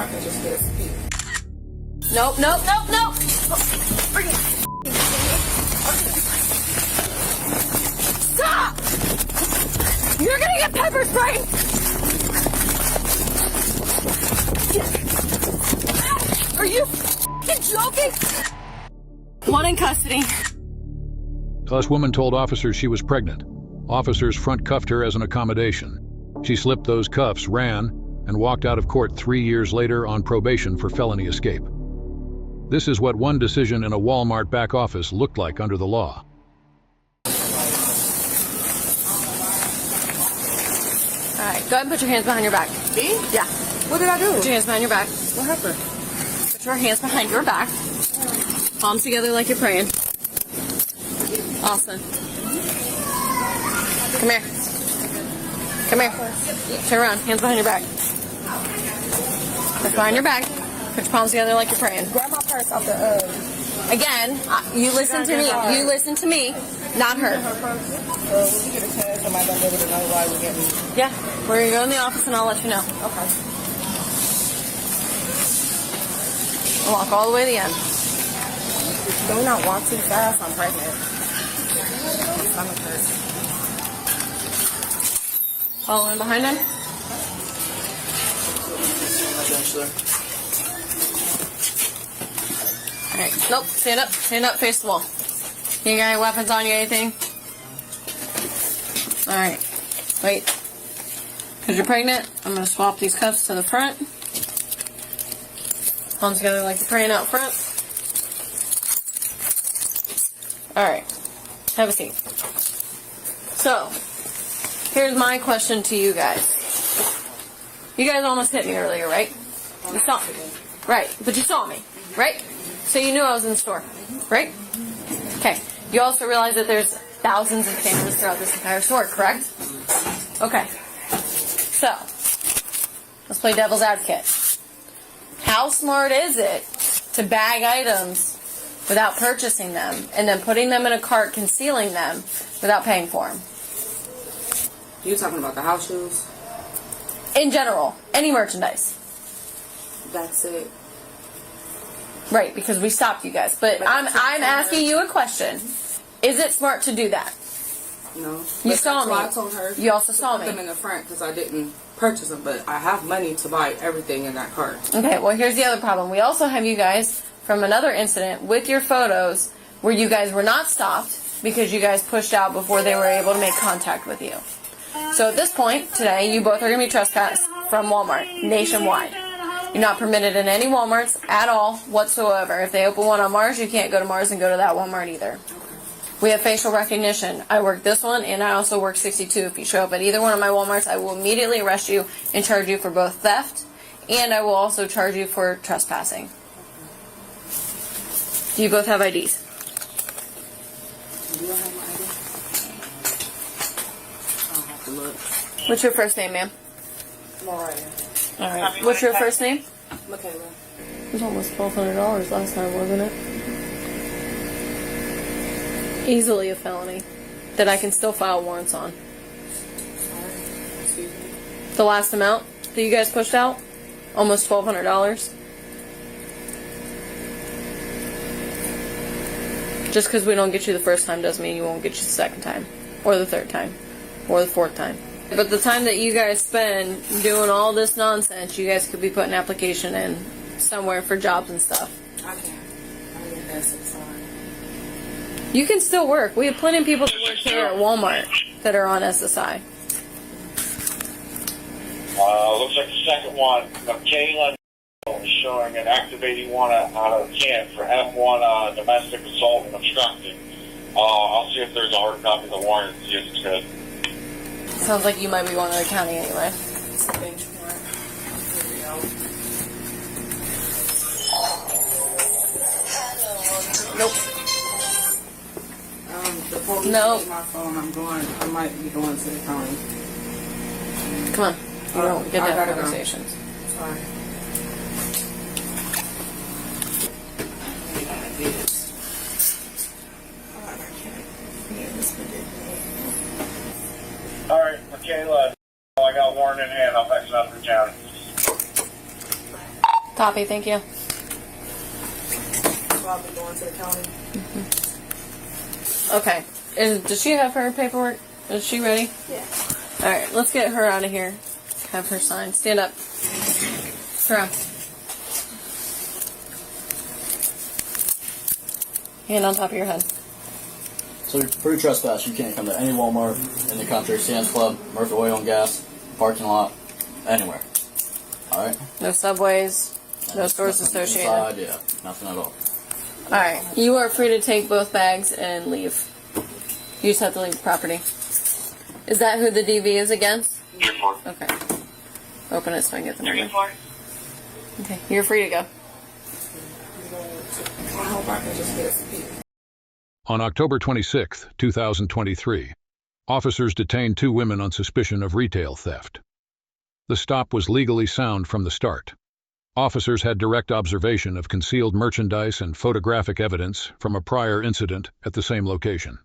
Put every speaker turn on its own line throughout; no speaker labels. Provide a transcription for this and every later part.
I can just get a speed.
Nope. Bring it. Stop! You're gonna get pepper sprayed! Are you joking? One in custody.
This woman told officers she was pregnant. Officers front cuffed her as an accommodation. She slipped those cuffs, ran, and walked out of court 3 years later on probation for felony escape. This is what one decision in a Walmart back office looked like under the law.
All right, go ahead and put your hands behind your back.
Me?
Yeah.
What did I do?
Put your hands behind your back.
What happened?
Put your hands behind your back. Palms together like you're praying. Awesome. Come here. Come here. Turn around. Hands behind your back. Hands behind your back. Put your palms together like you're praying.
Grab my purse off the,
Again, you listen to me. You listen to me, not her.
when you get a chance, somebody gonna be able to know why we're getting...
Yeah. We're going to go in the office and I'll let you know.
Okay.
I'll walk all the way to the end.
Do not walk too fast. I'm pregnant. I'm a purse.
Follow in behind him. Alright. Nope. Stand up. Stand up. Face the wall. You got any weapons on you? Anything? Alright. Wait. Because you're pregnant, I'm going to swap these cuffs to the front. Palms together like you're praying out front. Alright. Have a seat. So, here's my question to you guys. You guys almost hit me earlier, right? You saw me. Right. But you saw me, right? So you knew I was in the store, right? Okay. You also realize that there's thousands of cameras throughout this entire store, correct? Okay. So, let's play devil's advocate. How smart is it to bag items without purchasing them and then putting them in a cart, concealing them without paying for them?
You talking about the house shoes?
In general, any merchandise.
That's it.
Right, because we stopped you guys. But I'm asking you a question. Is it smart to do that?
No.
You saw me.
I told her.
You also saw me.
Put them in the front because I didn't purchase them, but I have money to buy everything in that cart.
Okay, well here's the other problem. We also have you guys from another incident with your photos where you guys were not stopped because you guys pushed out before they were able to make contact with you. So at this point, today, you both are going to be trespassed from Walmart, nationwide. You're not permitted in any Walmarts at all, whatsoever. If they open one on Mars, you can't go to Mars and go to that Walmart either. We have facial recognition. I work this one, and I also work 62. If you show up at either one of my Walmarts, I will immediately arrest you and charge you for both theft, and I will also charge you for trespassing. Do you both have IDs?
Do I have my ID? I'll have to look.
What's your first name, ma'am?
Mariah.
All right. What's your first name?
Michaela.
It was almost $1,200 last time, wasn't it? Easily a felony that I can still file warrants on.
Sorry. Excuse me.
The last amount that you guys pushed out, almost $1,200. Just because we don't get you the first time doesn't mean you won't get you the second time, or the third time, or the fourth time. But the time that you guys spend doing all this nonsense, you guys could be putting an application in somewhere for jobs and stuff.
I can't. I need that $6.
You can still work. We have plenty of people that work here at Walmart that are on SSI.
Looks like the second one, Michaela, is showing an activating one out of 10 for M1 domestic assault and obstructing. I'll see if there's a hard copy of the warrant and see if it's good.
Sounds like you might be going to the county anyway.
It's a bench warrant. Here we go.
Nope.
Before we take my phone, I might be going to the county.
Come on. You don't get
I
that
gotta
conversations.
Go. Sorry.
All right, Michaela, I got a warrant in hand. I'll fax it out to the county.
Copy, thank you.
So I'll be going to the county.
Okay. Does she have her paperwork? Is she ready?
Yeah.
Alright, let's get her out of here. Have her sign. Stand up. Throw. Hand on top of your head.
So for trespass, you can't come to any Walmart in the country, Sam's Club, Murphy Oil and Gas, parking lot, anywhere. Alright?
No subways. No stores associated.
Inside, yeah, nothing at all.
Alright. You are free to take both bags and leave. You just have to leave the property. Is that who the DV is against?
You're for.
Okay. Open it so I can get the
You're
number.
for.
Okay. You're free to go.
I hope I can just get some people.
On October 26, 2023, officers detained 2 women on suspicion of retail theft. The stop was legally sound from the start. Officers had direct observation of concealed merchandise and photographic evidence from a prior incident at the same location.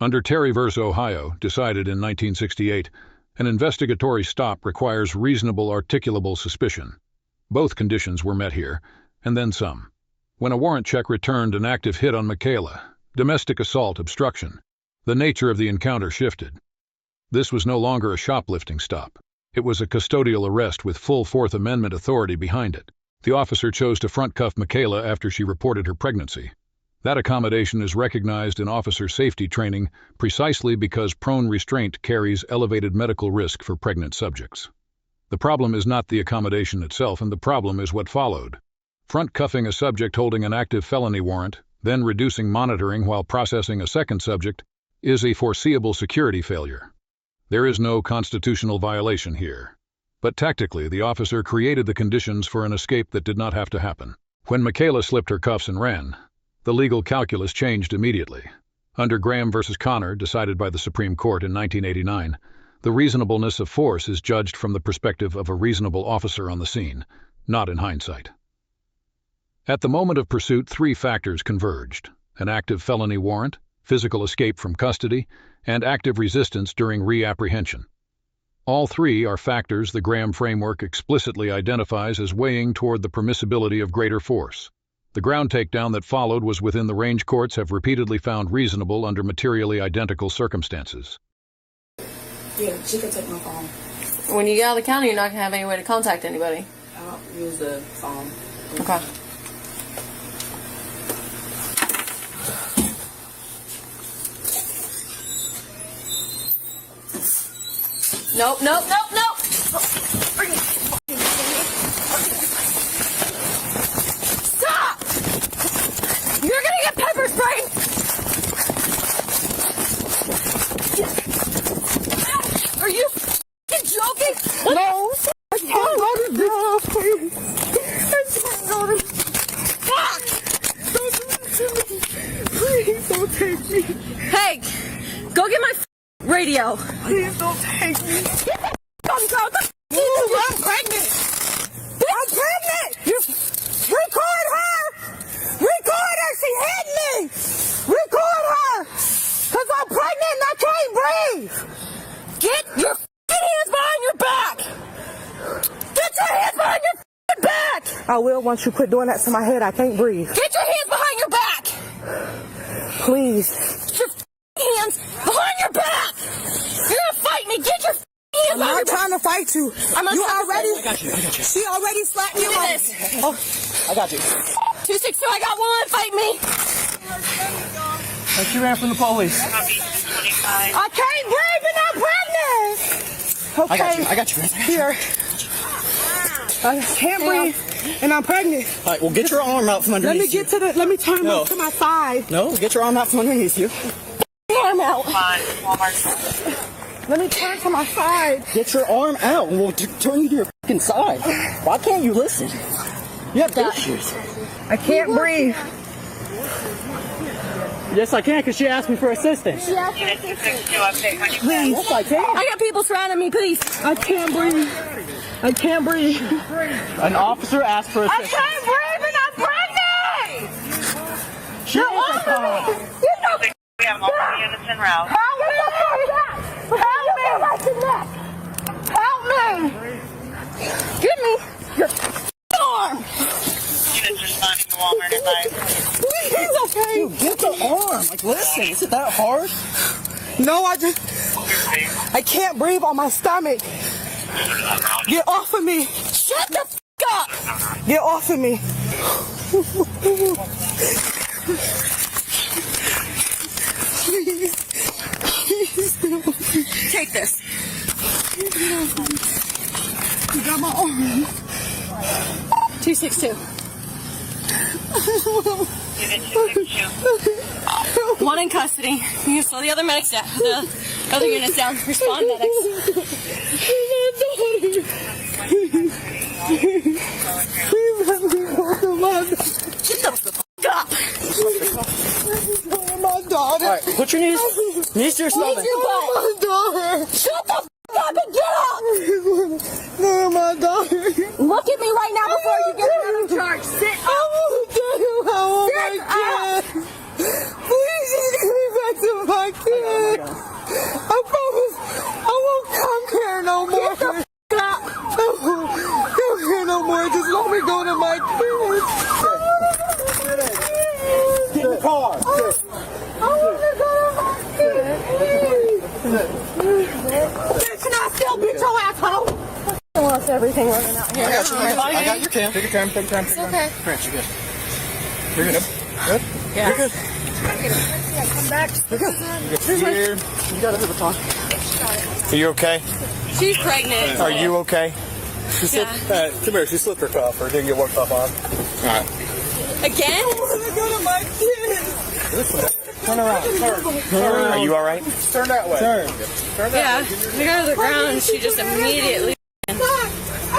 Under Terry v. Ohio, decided in 1968, an investigatory stop requires reasonable articulable suspicion. Both conditions were met here, and then some. When a warrant check returned an active hit on Michaela, domestic assault obstruction, the nature of the encounter shifted. This was no longer a shoplifting stop. It was a custodial arrest with full Fourth Amendment authority behind it. The officer chose to front cuff Michaela after she reported her pregnancy. That accommodation is recognized in officer safety training precisely because prone restraint carries elevated medical risk for pregnant subjects. The problem is not the accommodation itself, and the problem is what followed. Front cuffing a subject holding an active felony warrant, then reducing monitoring while processing a second subject, is a foreseeable security failure. There is no constitutional violation here. But tactically, the officer created the conditions for an escape that did not have to happen. When Michaela slipped her cuffs and ran, the legal calculus changed immediately. Under Graham v. Connor, decided by the Supreme Court in 1989, the reasonableness of force is judged from the perspective of a reasonable officer on the scene, not in hindsight. At the moment of pursuit, 3 factors converged: an active felony warrant, physical escape from custody, and active resistance during reapprehension. All 3 are factors the Graham framework explicitly identifies as weighing toward the permissibility of greater force. The ground takedown that followed was within the range courts have repeatedly found reasonable under materially identical circumstances.
Yeah, she can take my phone.
When you get out of the county, you're not going to have any way to contact anybody.
I'll use the phone.
Okay. Nope, nope, nope, nope! Stop! You're gonna get pepper sprayed! Are you f***ing joking?
No! I can't go to jail, please. I can't go to...
Fuck!
Don't do this to me. Please don't take me.
Hey! Go get my radio!
Please don't take me.
I'm pregnant!
I'm pregnant! I'm pregnant! You record her! Record her! She hit me! Record her! Because I'm pregnant and I can't breathe! Get your hands behind your back! Get your hands behind your back! I will once you quit doing that to my head. I can't breathe.
Get your hands behind your back!
Please.
Get your hands behind your back! You're gonna fight me! Get your hands
I'm
behind
not
your back!
trying to fight you.
I'm not
You
trying to
already...
I got you.
She already slapped me.
Look at this!
Oh,
I got you.
262, I got one! Fight me!
She ran from the police.
I can't breathe and I'm pregnant! Okay.
I got you.
Here. I can't breathe and I'm pregnant.
All right, well, get your arm out from underneath
Let me turn
No.
to my side.
No, get your arm out from underneath you.
Arm out. Let me turn to my side.
Get your arm out and we'll turn you to your fucking side. Why can't you listen? You have issues.
I can't breathe.
Yes, I can, because she asked me for assistance.
Please.
Yes, I can.
I got people surrounding me, please!
I can't breathe. I can't breathe.
An officer asked for
I
assistance.
can't breathe and I'm pregnant!
She
You're
is
on me! You know,
We have multiple units en route.
help me! Help me! Help me! Give me your arm!
advised.
Please, okay.
Dude, get the arm. Like, listen, is it that hard?
No, I can't breathe on my stomach. Get off of me. Shut the f*** up. Get off of me. Please. Please.
Take this.
You got my arm.
262.
Unit 262.
One in custody. You slow the other medics down. The other units down. Respond, medics.
Please let me go to my
Get the f*** up.
my daughter.
All right, put your knees to your stomach.
Your butt.
My daughter.
Shut the f*** up and get up.
No, my daughter.
Look at me right now before you get another charge. Sit
I
up.
won't tell you how old my
Sit
kid. Please just give me back to my kid. I promise I won't come here no more.
Get the f*** up.
I won't come here no more. Just let me go to my kid.
Get in the car.
I want to go to my kid. Bitch, not still, bitch, your asshole.
I lost everything running out here.
I got your cam. Take your time. Take your time.
It's okay.
Grant, you're good. You're good. Good?
Yeah.
You're good.
Come back.
You're good. Here. You got a bit of time.
Are you okay?
She's pregnant.
Are you okay?
She slipped, come here. She slipped her cuff or didn't get one cuff on.
All right.
Again?
I want to go to my kid.
Turn around. Turn.
Are you all right?
Turn that way. Turn.
Yeah. We got to the ground and she just immediately.
I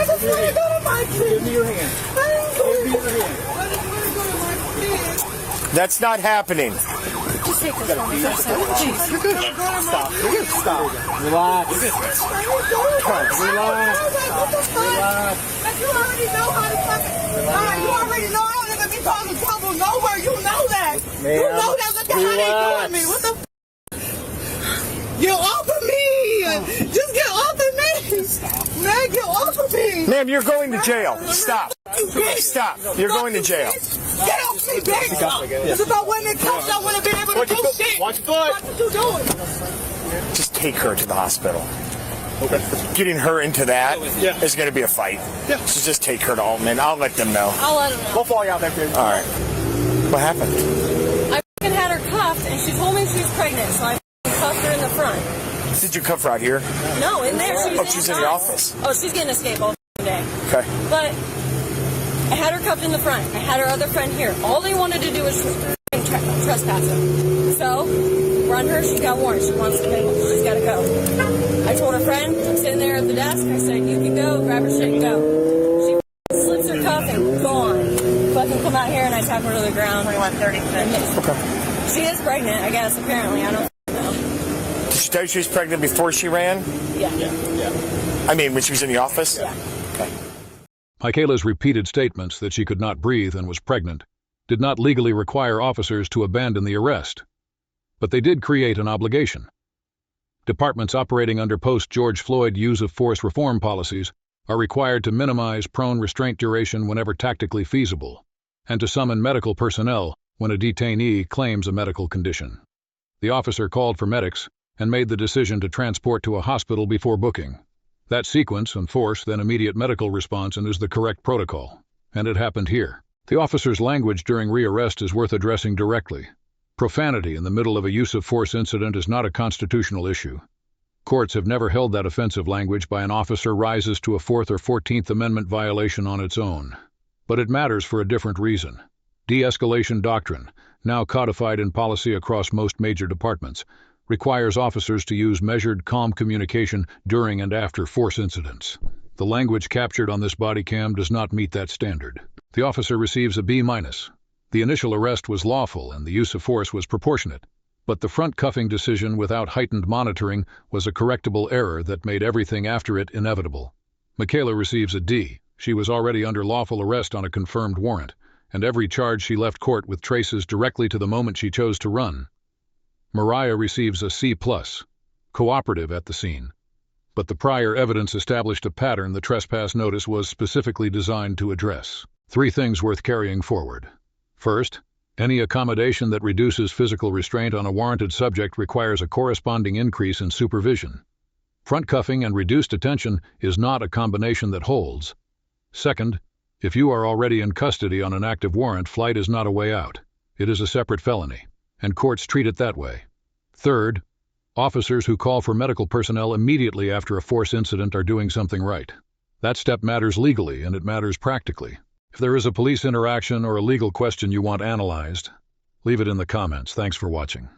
just want to go to my kid.
Give me your hand.
I
Give me your hand.
just want to go to my kid.
That's not happening.
Just take this from me for a second. Jeez.
Stop. You're good. Stop. Relax. Relax.
You already know how to fucking. You already know I don't even be causing trouble nowhere. You know that. You know that. Look at how they doing me. What the f? Get off of me. Just get off of me. Man, get off of me.
Ma'am, you're going to jail. Stop.
Bitch.
Stop. You're going to jail.
Get off me, bitch. It's about when it comes, I want to be able to do shit.
Watch your foot.
What you doing?
Just take her to the hospital. Okay. Getting her into that is going to be a fight.
Yeah.
So just take her to Altman. I'll let them know.
I'll let him know.
We'll follow you out there, dude.
All right. What happened?
I f***ing had her cuffed and she told me she was pregnant, so I f***ing cuffed her in the front.
Did you cuff her out here?
No, in there. She was
She's in the office.
Oh, she's getting escape all day.
Okay.
But I had her cuffed in the front. I had her other friend here. All they wanted to do was trespass her. So, run her. She got warrant. She wants to pay. She's got to go. I told her friend, I'm sitting there at the desk. I said, you can go. Grab her shit and go. She slips her cuff and gone. Fucking come out here and I tap her to the ground.
2136.
Okay.
She is pregnant, I guess, apparently. I don't know.
Did she tell you she was pregnant before she ran?
Yeah.
I mean, when she was in the office?
Yeah.
Okay.
Michaela's repeated statements that she could not breathe and was pregnant did not legally require officers to abandon the arrest, but they did create an obligation. Departments operating under post-George Floyd use of force reform policies are required to minimize prone restraint duration whenever tactically feasible, and to summon medical personnel when a detainee claims a medical condition. The officer called for medics and made the decision to transport to a hospital before booking. That sequence and force then immediate medical response and is the correct protocol, and it happened here. The officer's language during rearrest is worth addressing directly. Profanity in the middle of a use of force incident is not a constitutional issue. Courts have never held that offensive language by an officer rises to a 4th or 14th Amendment violation on its own. But it matters for a different reason. De-escalation doctrine, now codified in policy across most major departments, requires officers to use measured, calm communication during and after force incidents. The language captured on this body cam does not meet that standard. The officer receives a B-. The initial arrest was lawful and the use of force was proportionate, but the front cuffing decision without heightened monitoring was a correctable error that made everything after it inevitable. Michaela receives a D. She was already under lawful arrest on a confirmed warrant, and every charge she left court with traces directly to the moment she chose to run. Mariah receives a C+, cooperative at the scene, but the prior evidence established a pattern the trespass notice was specifically designed to address. 3 things worth carrying forward. First, any accommodation that reduces physical restraint on a warranted subject requires a corresponding increase in supervision. Front cuffing and reduced detention is not a combination that holds. Second, if you are already in custody on an active warrant, flight is not a way out. It is a separate felony, and courts treat it that way. Third, officers who call for medical personnel immediately after a force incident are doing something right. That step matters legally, and it matters practically. If there is a police interaction or a legal question you want analyzed, leave it in the comments. Thanks for watching.